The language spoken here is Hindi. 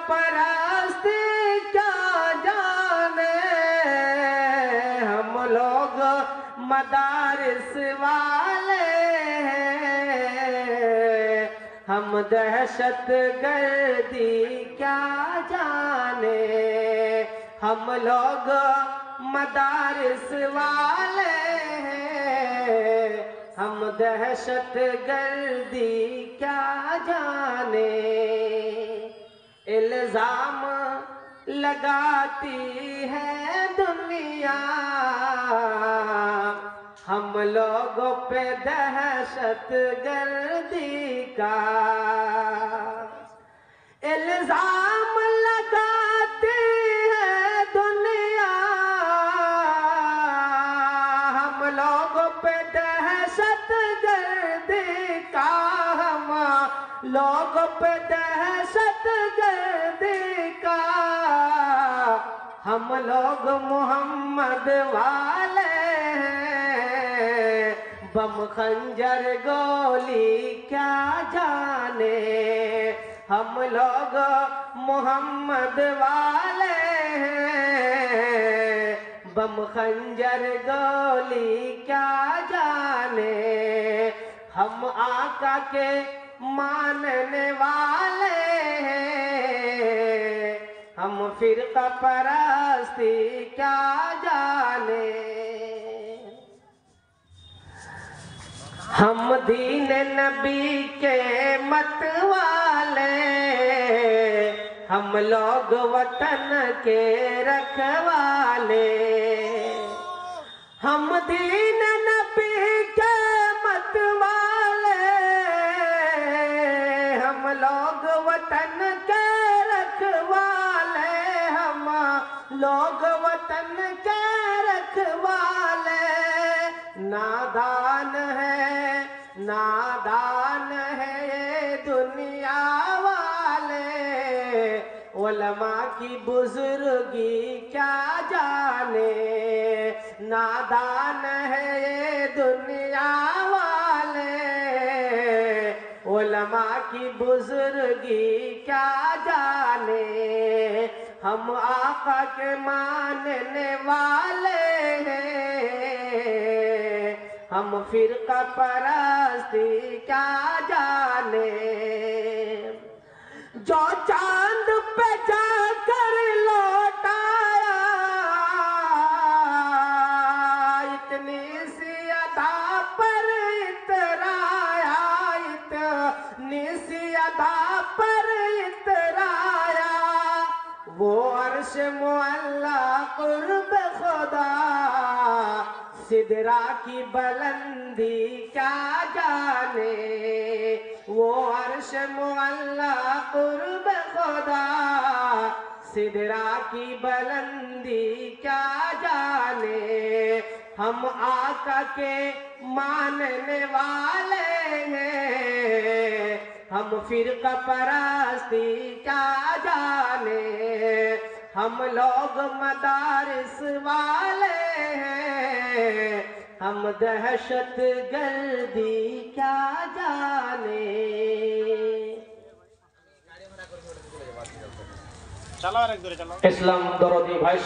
परस्त क्या जाने, हम लोग मदारिस वाले हैं, हम दहशत गर्दी क्या जाने, हम लोग मदारिस वाले हैं, हम दहशत गर्दी क्या जाने। इल्जाम लगाती है दुनिया हम लोगों पे दहशत गर्दी का, इल्जाम लगाती है दुनिया हम लोगों पे दहशत गर्दी का, हम लोगों पे दहशत गर्दी का, हम लोग मोहम्मद वाले हैं, बम खंजर गोली क्या जाने, हम लोग मोहम्मद वाले हैं, बम खंजर गोली क्या जाने, हम आका के मानने वाले हैं, हम फिरका परस्ती क्या जाने। हम दीन नबी के मत वाले, हम लोग वतन के रखवाले, हम दीन नबी के मत वाले, हम लोग वतन के रखवाले, हम लोग वतन के रखवाले। नादान है ये दुनिया वाले, उलमा की बुजुर्गी क्या जाने, नादान है ये दुनिया वाले, उलमा की बुजुर्गी क्या जाने, हम आका के मानने वाले हैं, हम फिरका परस्ती क्या जाने। जो चांद पे जाकर लौटाया इतनी सी अदा पर इतराया, इतनी सी अदा पर इतराया, वो अर्श मुअल्ला कुर्ब खुदा, सिदरा की बुलंदी क्या जाने, वो अर्श मुअल्ला कुर्ब खुदा, सिदरा की बुलंदी क्या जाने, हम आका के मानने वाले हैं, हम फिरका परस्ती क्या जाने, हम लोग मदारिस वाले हैं, हम दहशत गर्दी क्या जाने। चलो, एक दूर चलो। इस्लाम दरदी भाई